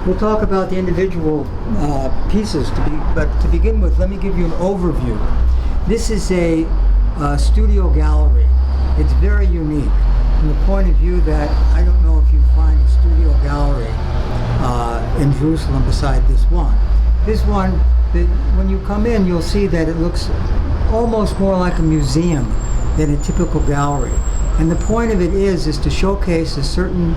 We'll talk about the individual pieces, but to begin with, let me give you an overview. This is a studio gallery. It's very unique from the point of view that I don't know if you find a studio gallery in Jerusalem beside this one. This one, when you come in, you'll see that it looks almost more like a museum than a typical gallery. And the point of it is to showcase a certain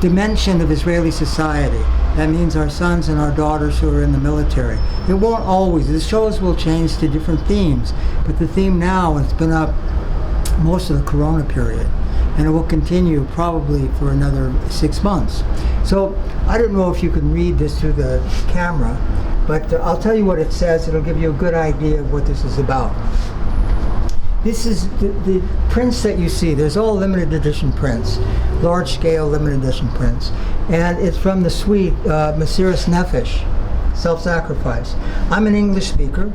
dimension of Israeli society. That means our sons and our daughters who are in the military. It won't always. The shows will change to different themes, but the theme now has been up most of the Corona period, and it will continue probably for another 6 months. So I don't know if you can read this through the camera, but I'll tell you what it says. It'll give you a good idea of what this is about. This is the prints that you see. There's all limited edition prints, large-scale limited edition prints. And it's from the suite, Mesiras Nefesh, self-sacrifice. I'm an English speaker.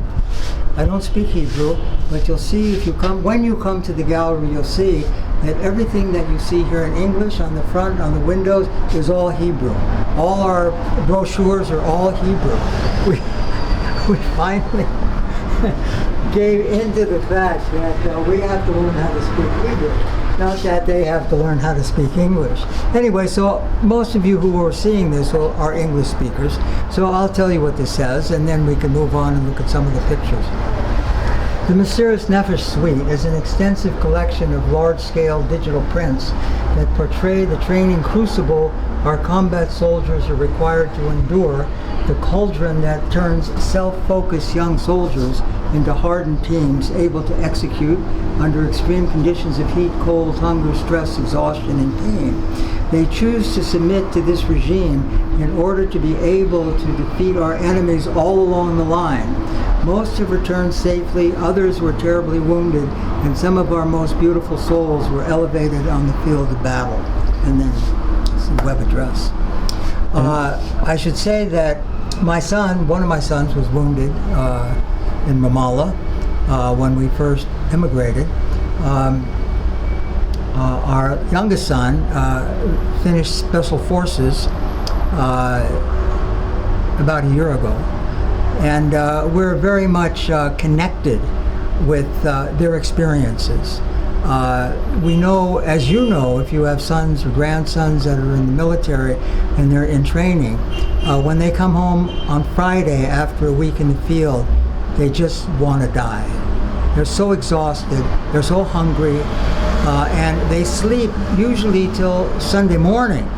I don't speak Hebrew, but you'll see when you come to the gallery, you'll see that everything that you see here in English on the front, on the windows, is all Hebrew. All our brochures are all Hebrew. We finally gave into the fact that we have to learn how to speak Hebrew, not that they have to learn how to speak English. Anyway, so most of you who are seeing this are English speakers, so I'll tell you what this says, and then we can move on and look at some of the pictures. The Mesiras Nefesh Suite is an extensive collection of large-scale digital prints that portray the training crucible our combat soldiers are required to endure, the cauldron that turns self-focused young soldiers into hardened teams able to execute under extreme conditions of heat, cold, hunger, stress, exhaustion, and pain. They choose to submit to this regime in order to be able to defeat our enemies all along the line. Most have returned safely, others were terribly wounded, and some of our most beautiful souls were elevated on the field of battle. And then some web address. I should say that one of my sons was wounded in Ramallah when we first immigrated. Our youngest son finished Special Forces about a year ago. And we're very much connected with their experiences. We know, as you know, if you have sons or grandsons that are in the military and they're in training, when they come home on Friday after a week in the field, they just want to die. They're so exhausted, they're so hungry, and they sleep usually till Sunday morning,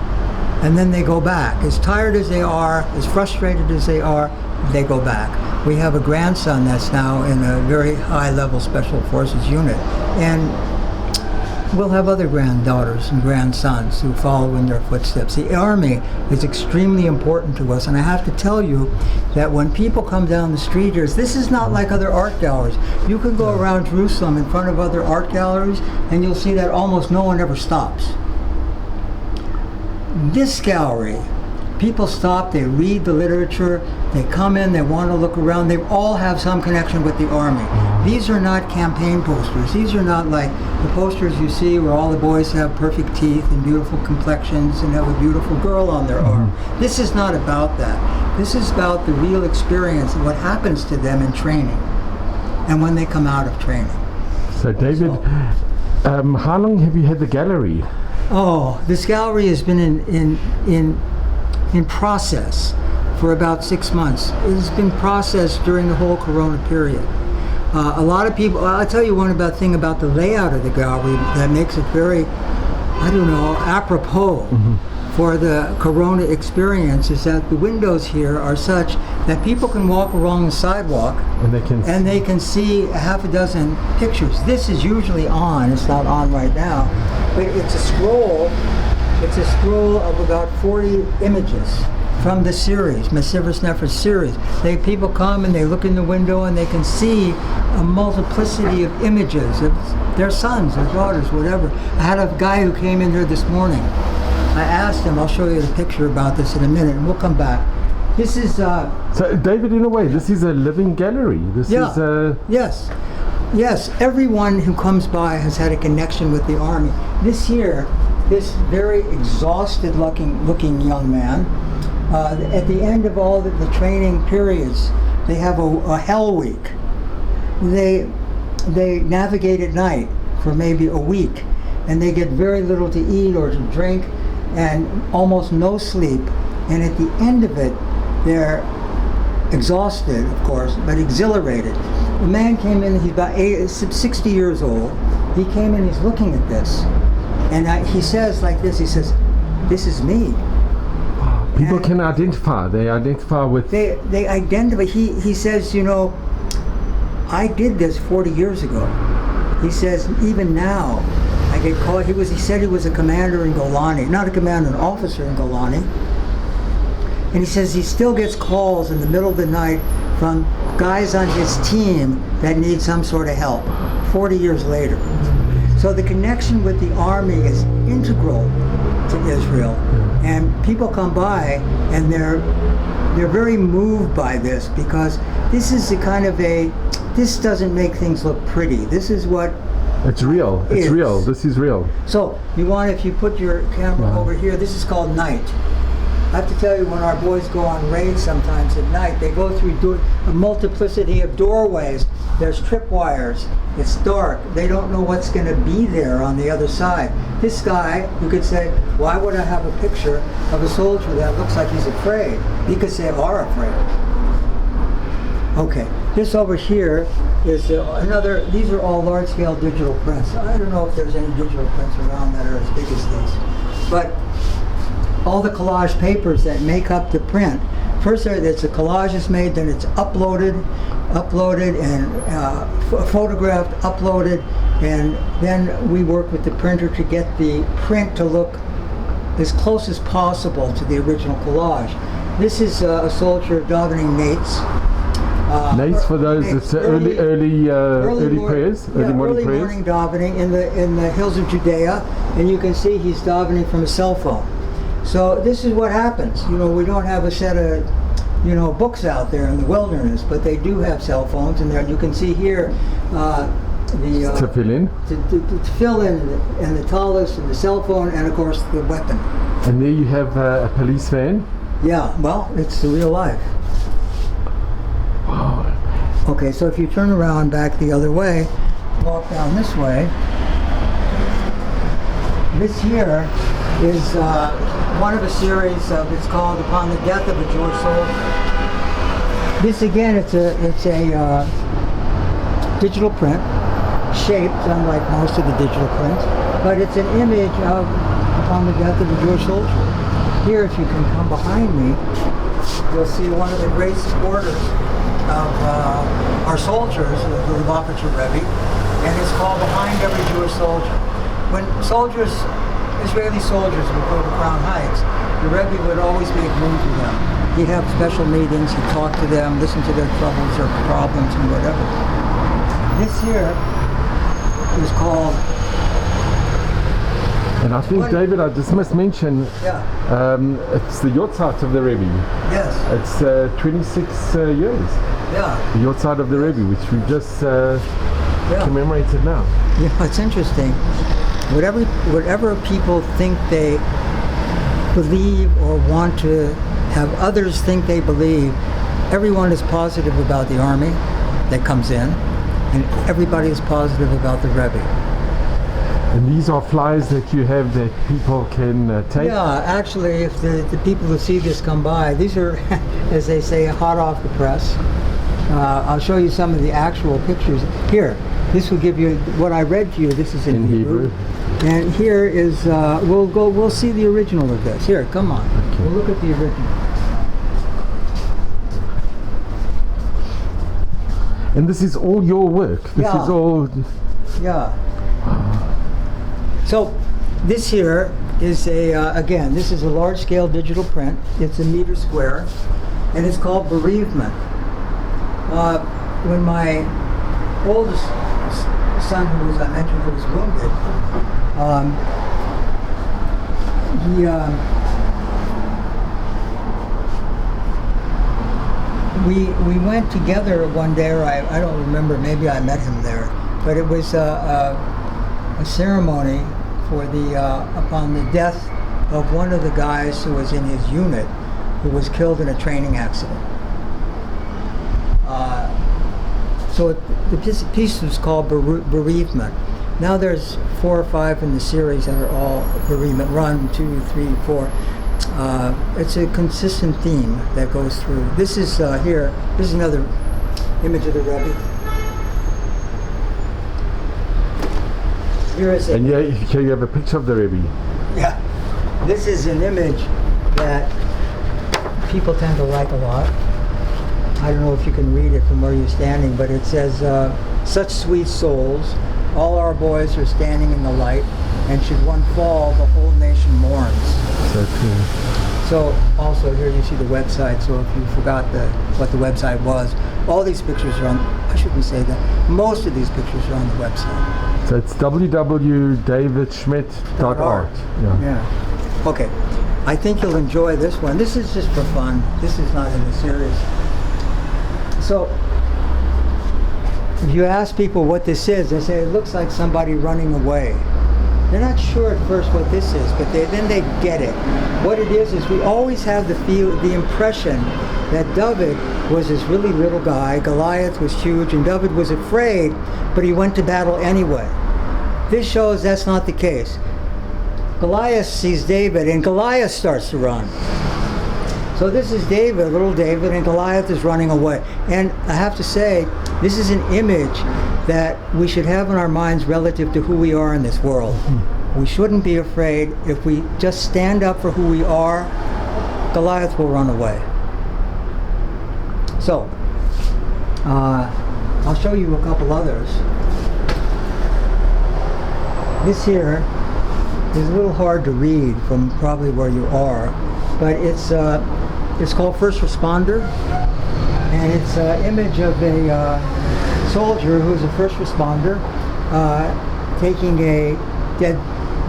and then they go back. As tired as they are, as frustrated as they are, they go back. We have a grandson that's now in a very high-level Special Forces unit, and we'll have other granddaughters and grandsons who follow in their footsteps. The Army is extremely important to us, and I have to tell you that when people come down the street here, this is not like other art galleries. You can go around Jerusalem in front of other art galleries, and you'll see that almost no one ever stops. This gallery, people stop, they read the literature, they come in, they want to look around, they all have some connection with the Army. These are not campaign posters. These are not like the posters you see where all the boys have perfect teeth and beautiful complexions and have a beautiful girl on their arm. This is not about that. This is about the real experience and what happens to them in training and when they come out of training. So David, how long have you had the gallery? Oh, this gallery has been in process for about 6 months. It has been processed during the whole Corona period. A lot of people, I'll tell you one thing about the layout of the gallery that makes it very, apropos for the Corona experience, is that the windows here are such that people can walk along the sidewalk and they can see a half a dozen pictures. This is usually on, it's not on right now, but it's a scroll of about 40 images from the series, Mesiras Nefesh series. People come and they look in the window and they can see a multiplicity of images of their sons, their daughters, whatever. I had a guy who came in here this morning. I asked him, I'll show you the picture about this in a minute, and we'll come back. This is... So, David, in a way, this is a living gallery. Yes, everyone who comes by has had a connection with the Army. This very exhausted looking young man At the end of all the training periods, they have a hell week. They navigate at night for maybe a week, and they get very little to eat or to drink, and almost no sleep. And at the end of it, they're exhausted, of course, but exhilarated. The man came in, he's about 60 years old. He came in, he's looking at this. And he says like this, he says, "This is me." People And can identify. They identify with. They identify. He says, you know, I did this 40 years ago. He says, even now, I get called. He said he was a commander in Golani, not a commander, an officer in Golani. And he says he still gets calls in the middle of the night from guys on his team that need some sort of help 40 years later. So the connection with the army is integral to Israel. And people come by and they're very moved by this, because this is the kind of this doesn't make things look pretty. This is what It's real. It's is. real. This is real. So if you put your camera over here, this is called night. I have to tell you, when our boys go on raids sometimes at night, they go through a multiplicity of doorways. There's tripwires. It's dark. They don't know what's going to be there on the other side. This guy, you could say, why would I have a picture of a soldier that looks like he's afraid? Because they are afraid. Okay, this over here is these are all large-scale digital prints. I don't know if there's any digital prints around that are as big as these. But all the collage papers that make up the print. First, it's a collage is made, then it's uploaded, and photographed, uploaded, and then we work with the printer to get the print to look as close as possible to the original collage. This is a soldier davening nates. Nates, for those, it's early prayers, early morning prayers. Morning davening in the hills of Judea, and you can see he's davening from a cell phone. So this is what happens. You know, we don't have a set of, books out there in the wilderness, but they do have cell phones, and there you can see here to fill in. To fill in, and the tallis, and the cell phone, and of course the weapon. And there you have a police van. Yeah, well, it's the real life. Wow. Okay, so if you turn around back the other way, walk down this way, this here is one of a series of, it's called Upon the Death of a Jewish Soldier. This again, it's a digital print, shaped unlike most of the digital prints, but it's an image of Upon the Death of a Jewish Soldier. Here, if you can come behind me, you'll see one of the great supporters of our soldiers, the Lubavitcher Rebbe, and it's called Behind Every Jewish Soldier. When Israeli soldiers would go to Crown Heights, the Rebbe would always make room for them. He'd have special meetings, he'd talk to them, listen to their troubles or problems and whatever. This here is called... And I think, David, I just must mention, it's the Yortzeit of the Rebbe. Yes. It's 26 years. Yeah. The Yortzeit of the Rebbe, which we've just commemorated now. Yeah, it's interesting. Whatever people think they believe or want to have others think they believe, everyone is positive about the army that comes in, and everybody is positive about the Rebbe. And these are flyers that you have that people can take? Yeah, actually, if the people who see this come by, these are, as they say, hot off the press. I'll show you some of the actual pictures. Here, this will give you what I read to you. This is in Hebrew. And here is, we'll see the original of this. Here, come on. Okay. We'll look at the original. And this is all your work? This is all... Yeah. So, this here is again, this is a large-scale digital print. It's a meter square, and it's called Bereavement. When my oldest son, who I mentioned, who was wounded, we went together one day, or I don't remember, maybe I met him there, but it was a ceremony for upon the death of one of the guys who was in his unit, who was killed in a training accident. So the piece was called Bereavement. Now there's 4 or 5 in the series that are all bereavement. 1, 2, 3, 4. It's a consistent theme that goes through. This is here. This is another image of the Rebbe. Here is and here you have a picture of the Rebbe. Yeah. This is an image that people tend to like a lot. I don't know if you can read it from where you're standing, but it says, "Such sweet souls, all our boys are standing in the light, and should one fall, the whole nation mourns." So cool. So also here you see the website, so if you forgot what the website was, all these pictures are on, I shouldn't say that, most of these pictures are on the website. So it's www.davidschmidt.art. Yeah. Okay. I think you'll enjoy this one. This is just for fun. This is not in the series. So if you ask people what this is, they say it looks like somebody running away. They're not sure at first what this is, but then they get it. What it is we always have the impression that David was this really little guy, Goliath was huge, and David was afraid, but he went to battle anyway. This shows that's not the case. Goliath sees David, and Goliath starts to run. So this is David, little David, and Goliath is running away. And I have to say, this is an image that we should have in our minds relative to who we are in this world. We shouldn't be afraid. If we just stand up for who we are, Goliath will run away. So, I'll show you a couple others. This here is a little hard to read from probably where you are, but it's called First Responder, and it's an image of a soldier who's a first responder taking a dead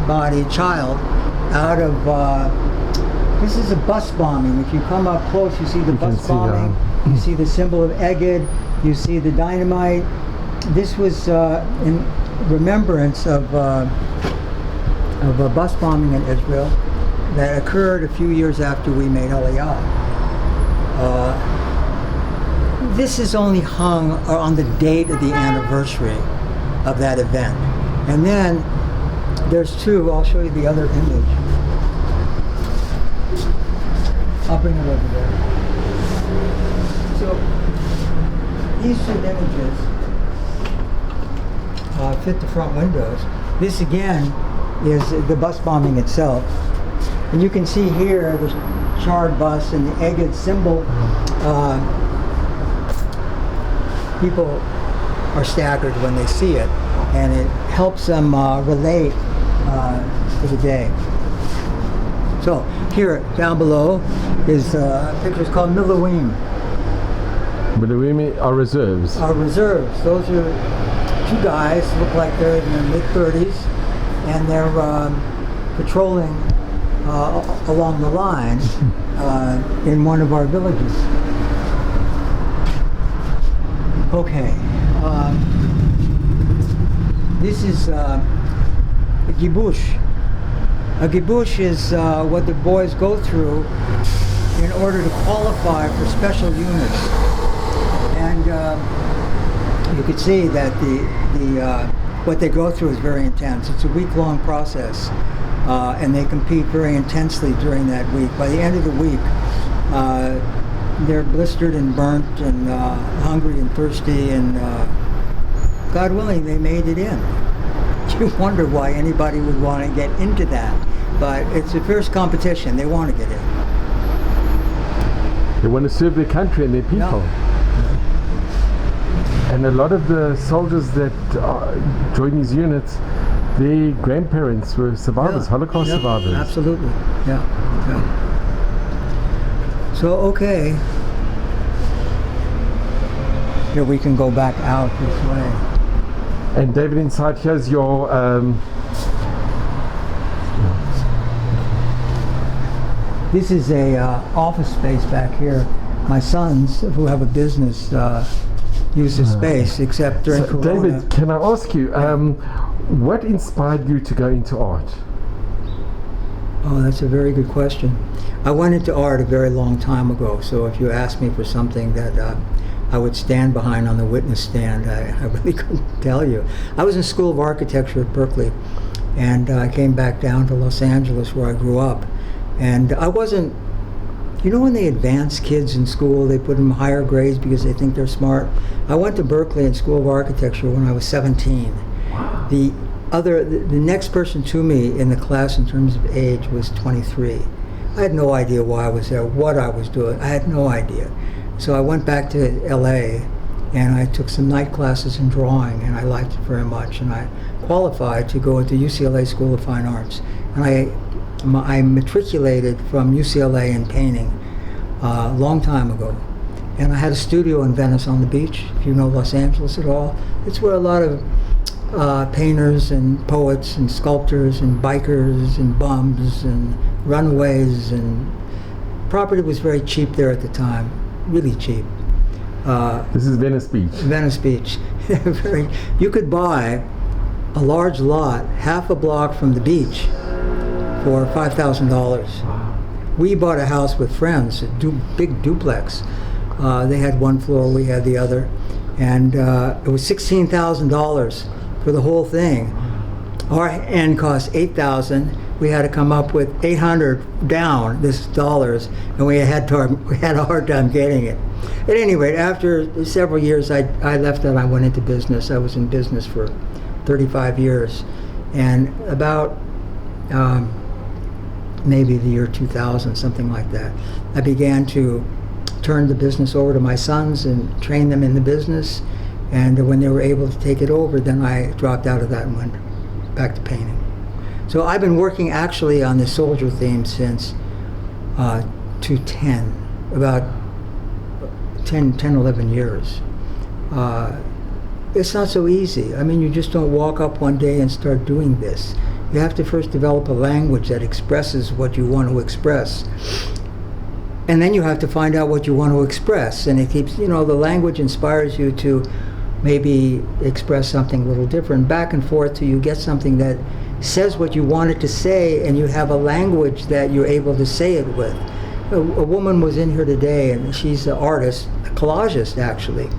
body child out of, this is a bus bombing. If you come up close, you see the bus bombing, you see the symbol of Eged, you see the dynamite. This was in remembrance of a bus bombing in Israel that occurred a few years after we made Aliyah. This is only hung on the date of the anniversary of that event. And then there's 2, I'll show you the other image. I'll bring it over there. So these 2 images fit the front windows. This again is the bus bombing itself. And you can see here the charred bus and the Eged symbol. People are staggered when they see it, and it helps them relate to the day. So here, down below, is pictures called Miluim. Miluim are reserves. Are reserves. Those are 2 guys, look like they're in their mid-30s, and they're patrolling along the line in one of our villages. Okay, this is a gibush. A gibush is what the boys go through in order to qualify for special units. And you can see that what they go through is very intense. It's a week-long process, and they compete very intensely during that week. By the end of the week, they're blistered and burnt and hungry and thirsty, and God willing, they made it in. You wonder why anybody would want to get into that, but it's a fierce competition. They want to get in. They want to serve their country and their people. Yeah. And a lot of the soldiers that join these units, their grandparents were survivors, Holocaust survivors. Absolutely, yeah. So, okay. Here we can go back out this way. And David, inside here's your this is a office space back here. My sons, who have a business, use this space, except during Corona. David, can I ask you, what inspired you to go into art? Oh, that's a very good question. I went into art a very long time ago, so if you asked me for something that I would stand behind on the witness stand, I really couldn't tell you. I was in School of Architecture at Berkeley, and I came back down to Los Angeles where I grew up. And I wasn't, you know when they advance kids in school, they put them higher grades because they think they're smart? I went to Berkeley in School of Architecture when I was 17. Wow. The next person to me in the class in terms of age was 23. I had no idea why I was there, what I was doing. I had no idea. So I went back to LA and I took some night classes in drawing, and I liked it very much, and I qualified to go into UCLA School of Fine Arts. And I matriculated from UCLA in painting a long time ago. And I had a studio in Venice on the beach, if you know Los Angeles at all. It's where a lot of painters and poets and sculptors and bikers and bums and runaways, and property was very cheap there at the time, really cheap. This is Venice Beach. Venice Beach. You could buy a large lot half a block from the beach for $5,000. Wow. We bought a house with friends, a big duplex. They had one floor, we had the other, and it was $16,000 for the whole thing. Our end cost $8,000. We had to come up with $800 down, this is dollars, and we had a hard time getting it. At any rate, after several years, I left that. I went into business. I was in business for 35 years, and about maybe the year 2000, something like that, I began to turn the business over to my sons and train them in the business. And when they were able to take it over, then I dropped out of that and went back to painting. So I've been working actually on the soldier theme since 2010, about 10, 11 years. It's not so easy. I mean, you just don't walk up one day and start doing this. You have to first develop a language that expresses what you want to express. And then you have to find out what you want to express. And it keeps, the language inspires you to maybe express something a little different, back and forth till you get something that says what you want it to say, and you have a language that you're able to say it with. A woman was in here today, and she's an artist, a collagist actually.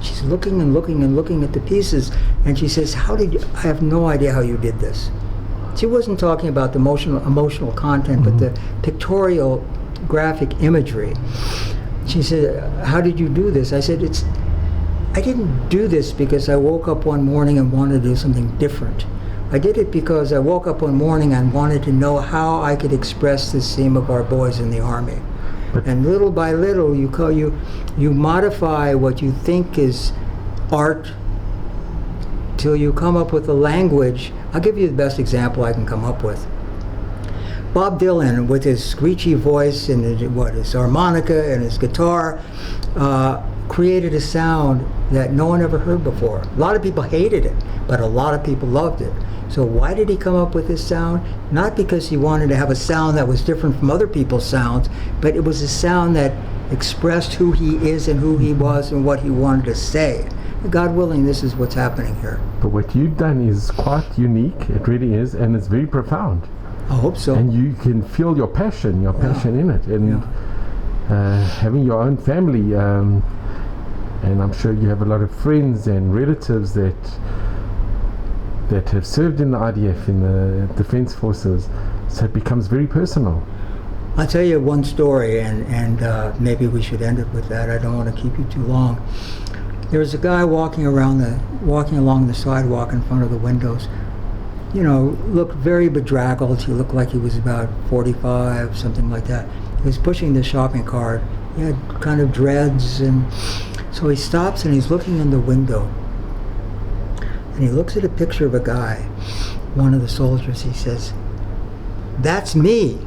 She's looking and looking and looking at the pieces, and she says, I have no idea how you did this. She wasn't talking about the emotional content, but the pictorial graphic imagery. She said, how did you do this? I said, I didn't do this because I woke up one morning and wanted to do something different. I did it because I woke up one morning and wanted to know how I could express this theme of our boys in the Army. And little by little, you modify what you think is art till you come up with a language. I'll give you the best example I can come up with. Bob Dylan, with his screechy voice and his harmonica and his guitar, created a sound that no one ever heard before. A lot of people hated it, but a lot of people loved it. So why did he come up with this sound? Not because he wanted to have a sound that was different from other people's sounds, but it was a sound that expressed who he is and who he was and what he wanted to say. God willing, this is what's happening here. But what you've done is quite unique, it really is, and it's very profound. I hope so. And you can feel your passion in it, and having your own family, and I'm sure you have a lot of friends and relatives that have served in the IDF, in the Defense Forces, so it becomes very personal. I'll tell you one story, and maybe we should end it with that. I don't want to keep you too long. There was a guy walking along the sidewalk in front of the windows. Looked very bedraggled. He looked like he was about 45, something like that. He was pushing the shopping cart. He had kind of dreads, and so he stops and he's looking in the window. And he looks at a picture of a guy, one of the soldiers. He says, "That's me."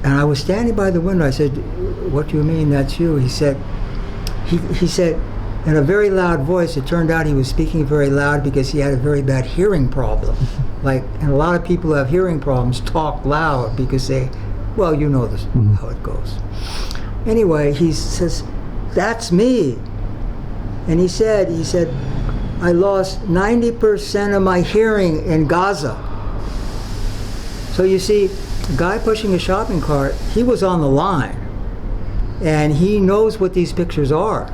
And I was standing by the window. I said, "What do you mean that's you?" He said, he said in a very loud voice. It turned out he was speaking very loud because he had a very bad hearing problem. And a lot of people who have hearing problems talk loud because this, how it goes. Anyway, he says, "That's me." And he said, I lost 90% of my hearing in Gaza. So you see, the guy pushing a shopping cart, he was on the line, and he knows what these pictures are.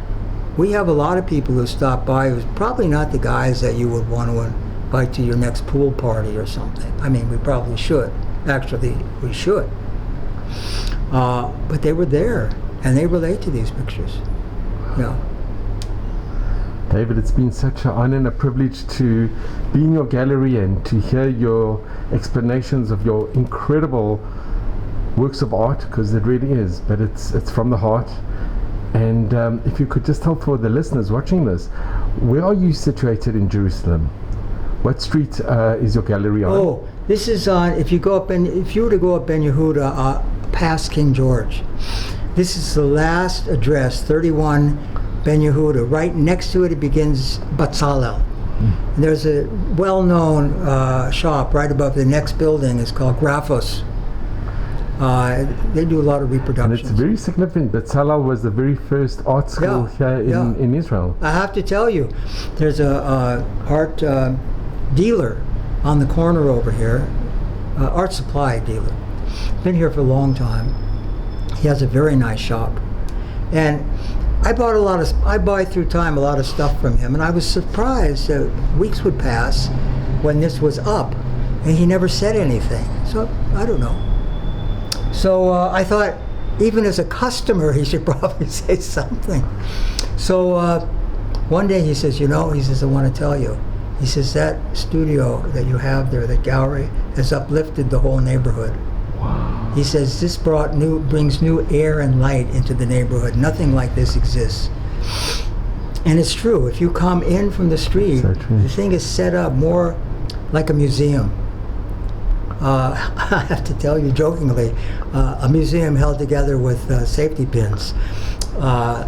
We have a lot of people who stop by who's probably not the guys that you would want to invite to your next pool party or something. I mean, we probably should. Actually, we should. But they were there, and they relate to these pictures. Yeah. David, it's been such an honor and a privilege to be in your gallery and to hear your explanations of your incredible works of art, because it really is, but it's from the heart. And if you could just tell for the listeners watching this, where are you situated in Jerusalem? What street is your gallery on? Oh, this is on, if you were to go up Ben Yehuda, past King George. This is the last address, 31 Ben Yehuda. Right next to it, it begins Batzalel. And there's a well-known shop right above the next building. It's called Graphos. They do a lot of reproductions. And it's very significant. Batzalel was the very first art school here in Israel. I have to tell you, there's a art dealer on the corner over here, art supply dealer. Been here for a long time. He has a very nice shop, and I buy through time a lot of stuff from him, and I was surprised that weeks would pass when this was up, and he never said anything. So I don't know. So I thought, even as a customer, he should probably say something. So one day he says, I want to tell you. He says, that studio that you have there, that gallery, has uplifted the whole neighborhood. Wow. He says, this brings new air and light into the neighborhood. Nothing like this exists. And it's true. If you come in from the street, the thing is set up more like a museum. I have to tell you jokingly, a museum held together with safety pins. I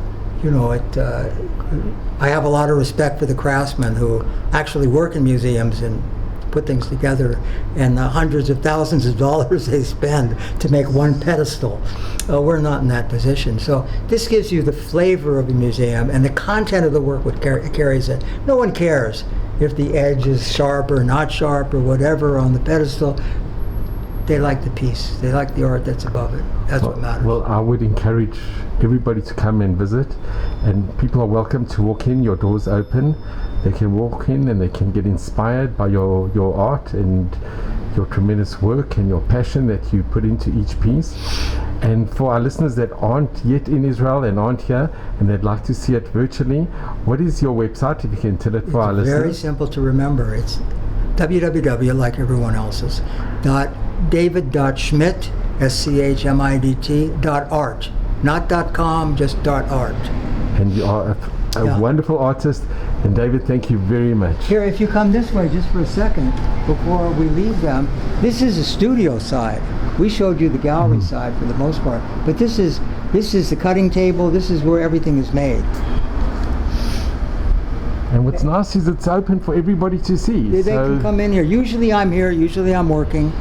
have a lot of respect for the craftsmen who actually work in museums and put things together, and the hundreds of thousands of dollars they spend to make one pedestal. We're not in that position. So this gives you the flavor of a museum, and the content of the work carries it. No one cares if the edge is sharp or not sharp or whatever on the pedestal. They like the piece. They like the art that's above it. That's what matters. Well, I would encourage everybody to come and visit, and people are welcome to walk in. Your door's open. They can walk in and they can get inspired by your art and your tremendous work and your passion that you put into each piece. And for our listeners that aren't yet in Israel and aren't here and they'd like to see it virtually, what is your website, if you can tell it for our listeners? It's very simple to remember. It's www, like everyone else's, .david.schmidt, SCHMIDT, .art. Not .com, just .art. And you are a wonderful artist. And David, thank you very much. Here, if you come this way just for a second before we leave them, this is the studio side. We showed you the gallery side for the most part, but this is the cutting table. This is where everything is made. And what's nice is it's open for everybody to see. They can come in here. Usually I'm here. Usually I'm working,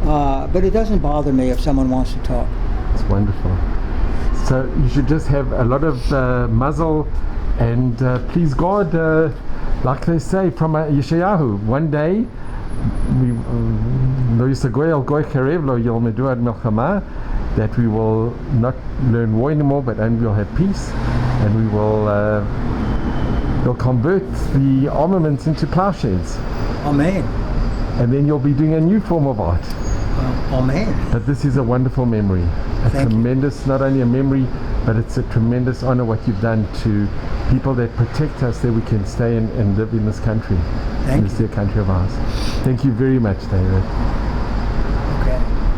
but it doesn't bother me if someone wants to talk. It's wonderful. So you should just have a lot of muzzle. And please God, like they say from Yeshayahu, one day, that we will not learn war anymore, but only we'll have peace, and we will we'll convert the armaments into plowshares. Amen. And then you'll be doing a new form of art. Amen. But this is a wonderful memory. Not only a memory, but it's a tremendous honor what you've done to people that protect us, that we can stay and live in this country. This is a country of ours. Thank you very much, David.